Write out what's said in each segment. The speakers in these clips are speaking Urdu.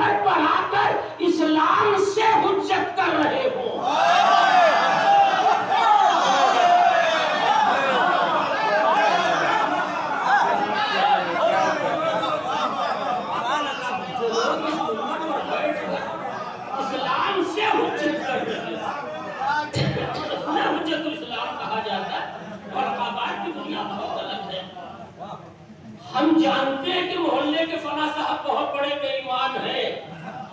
گھر پر آ کر اسلام سے حجت کر رہے ہو. اسلام سے حجت کر رہے ہو. حجت الاسلام کہا جاتا ہے اور آباد کی دنیا بہت الگ ہے. ہم جانتے ہیں کہ محلے کے فلاں صاحب بہت بڑے بے ایمان ہیں،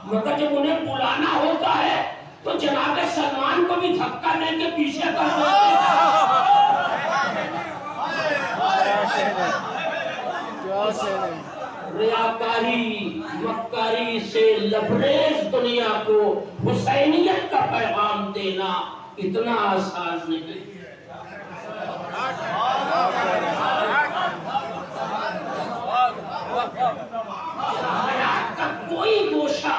مگر جب انہیں بلانا ہوتا ہے تو جناب سلمان کو بھی دھکا دے کے پیچھے کر دیتے ہیں. ریاکاری مکاری سے لبریز دنیا کو حسینیت کا پیغام دینا اتنا آسان نہیں. حیات کا کوئی گوشہ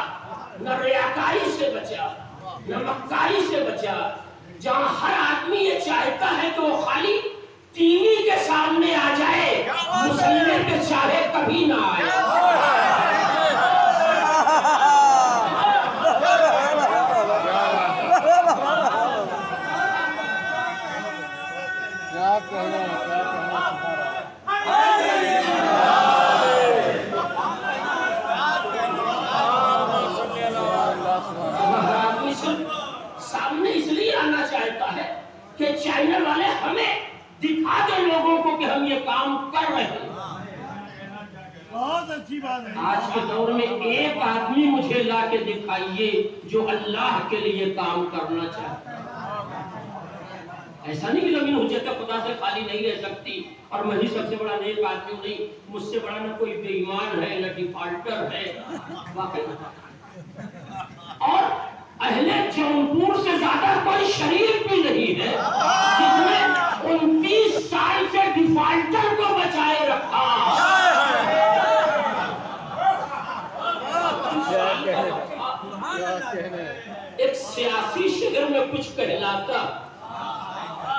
نہ ریاکاری سے بچا نہ مکاری سے بچا، جہاں ہر آدمی یہ چاہتا ہے کہ وہ خالی ٹی وی کے سامنے آ جائے، مسلے کے چاہے کبھی نہ آئے. سامنے اس لیے آنا چاہتا ہے کہ چینل والے ہمیں دکھا دیں لوگوں کو کہ ہم یہ کام کر رہے ہیں. بہت اچھی بات ہے. آج کے دور میں ایک آدمی مجھے لا کے دکھائیے جو اللہ کے لیے کام کرنا چاہتا ہے. ایسا نہیں کہ زمین حجت خدا سے خالی نہیں رہ سکتی اور میں ہی سب سے بڑا نیک آدمی ہوں. نہیں، مجھ سے بڑا نہ کوئی بے ایمان ہے نہ ڈیفالٹر ہے واقعی. اور اہل جونپور سے زیادہ کوئی شریف بھی نہیں ہے جس نے 29 سال سے ڈیفالٹر کو بچائے رکھا. ایک سیاسی شہر میں کچھ کہلاتا،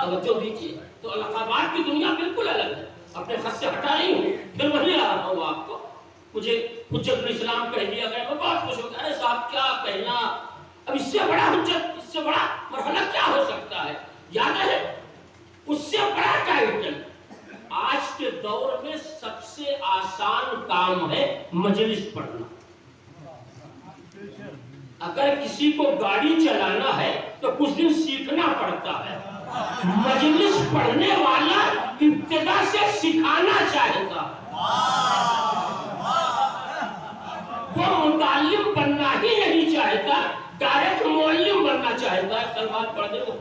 توجہ دیجیے، تو الہ آباد کی دنیا بالکل الگ ہے. اپنے خط سے ہٹا نہیں ہوں، پھر وہی آ رہا ہوں آپ کو. مجھے حجت الاسلام کہہ دیا گیا، میں بہت خوش ہو گیا. ارے صاحب کیا کہنا، اب اس سے بڑا حجت، اس سے بڑا مرحلہ کیا ہو سکتا ہے. یاد ہے اس سے بڑا ٹائٹل. آج کے دور میں سب سے آسان کام ہے مجلس پڑھنا. اگر کسی کو گاڑی چلانا ہے تو کچھ دن سیکھنا پڑتا ہے. مجلس پڑھنے والا ابتدا سے سکھانا چاہتا ہے. وہ متعلم بننا ہی نہیں چاہتا، ڈائریکٹ معلم بننا چاہتا ہے. سلمان پڑھنے کو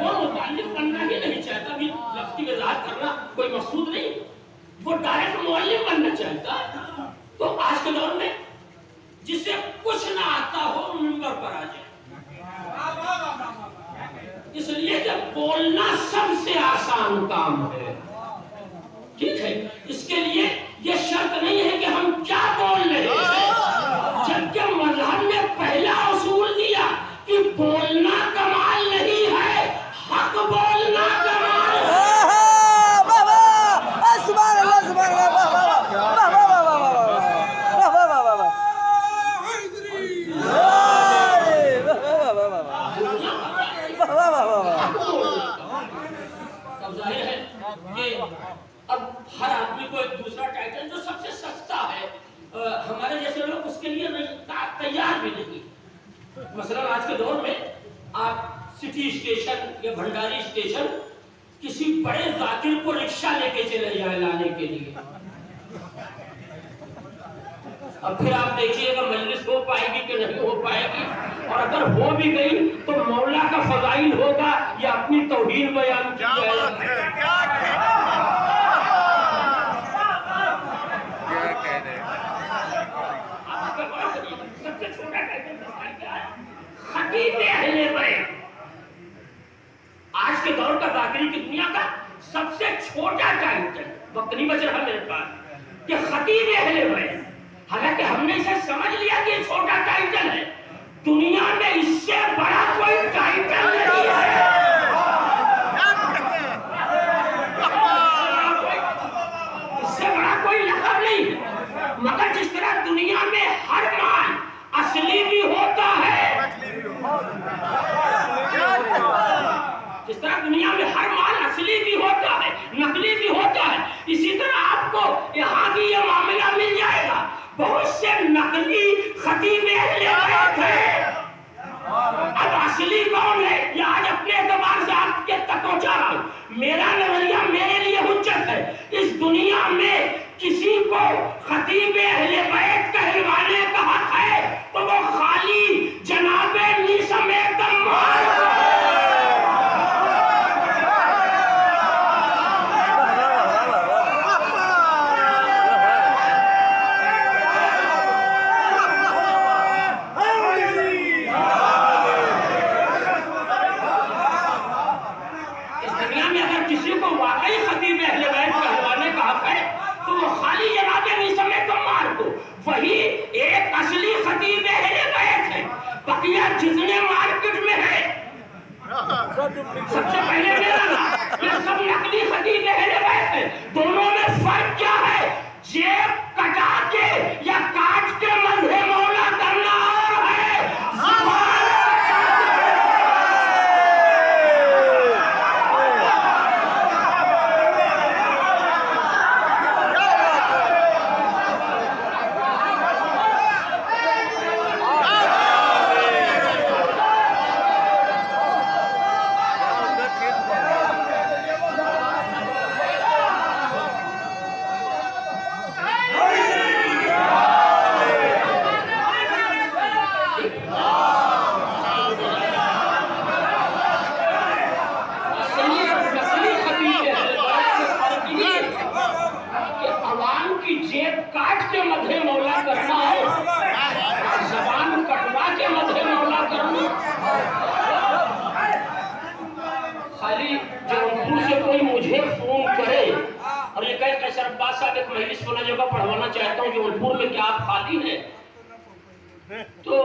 وہ متعلم بننا ہی نہیں چاہتا. بھی لفظ کی وضاحت کرنا کوئی مقصود نہیں، وہ ڈائریکٹ معلم بننا چاہتا. تو آج کے دور میں جسے کچھ نہ آتا ہو منبر پر آ جائے، اس لیے کہ بولنا سب سے آسان کام ہے. ٹھیک ہے، اس کے لیے یہ شرط نہیں ہے کہ ہم کیا بول رہے ہیں، جبکہ مذہب نے پہلا اصول دیا کہ بولنا کمال نہیں ہے، حق بولنا کمال ہے. اب ہر آدمی کو ایک دوسرا ٹائٹل جو سب سے سستا ہے، ہمارے جیسے لوگ اس کے لیے تیار بھی نہیں. مثلا آج کے دور میں آپ سٹی اسٹیشن یا بھنڈاری اسٹیشن کسی بڑے ذاکر کو رکشہ لے کے چلے جائیں لانے کے لیے. اب پھر آپ دیکھیے گا مجلس ہو پائے گی کہ نہیں ہو پائے گی، اور اگر ہو بھی گئی تو مولا کا فضائل ہوگا یا اپنی توہین بیان کی جائے گی. خطیب اہل بیت آج کے دور کا ذاکری کی دنیا کا سب سے چھوٹا ٹائٹل، وقت نہیں بچ رہا میرے پاس، کہ خطیب اہل بیت. حالانکہ ہم نے اسے سمجھ لیا کہ یہ چھوٹا ٹائٹل ہے. دنیا میں اس سے بڑا کوئی ٹائٹل نہیں ہے. اصلی کون ہے یہ آج اپنے اعتبار سے آپ کے تک پہنچا رہا ہوں. میرا نظریہ میرے لیے حجت ہے. اس دنیا میں کسی کو خطیب اہل بیت کہلوانے کا حق ہے تو وہ خالی جناب سمیت وہی ایک اصلی خطیب اہل بیت ہے. بقیہ جتنے مارکیٹ میں ہے سب سے پہلے میرا نا یہ سب نقلی خطیب اہل بیت ہے. دونوں میں فرق کیا ہے؟ جیب کٹا کے یا کاٹ کے مدح مولا کرنا اور ہے زبان پڑھوانا چاہتا ہوں جونپور میں کیا آپ خالی ہیں؟ تو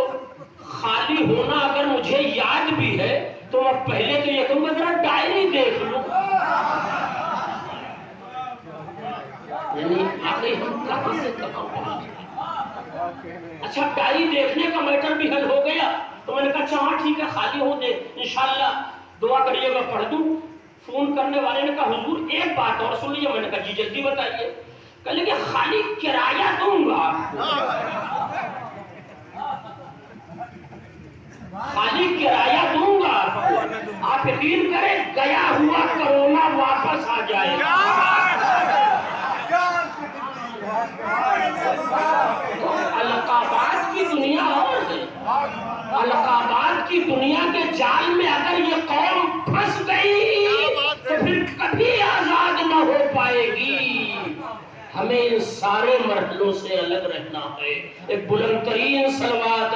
خالی ہونا اگر مجھے یاد بھی ہے تو میں پہلے تو یہ کہوں گا ذرا ڈائری دیکھ لوں. یعنی آگے ہم کہاں سے کہاں پہنچے. اچھا ڈائری دیکھنے کا میٹر بھی حل ہو گیا تو میں نے کہا اچھا ہاں ٹھیک ہے خالی ہو دے انشاءاللہ دعا کریے گا پڑھ دوں. فون کرنے والے نے کہا حضور ایک بات اور سن لیے. میں نے کہا جی جلدی بتائیے. کہنے کہ خالی کرایہ دوں گا آپ کو, خالی کرایہ دوں گا آپ کو. آپ یقین کریں گیا ہوا کرونا واپس آ جائے گا. القابات کی دنیا اور ہے. القابات کی دنیا کے جال میں اگر یہ قوم پھنس گئی تو پھر کبھی آزاد نہ ہو پائے گی. ہمیں ان سارے مرحلوں سے الگ رہنا ہے. ایک بلند ترین صلوات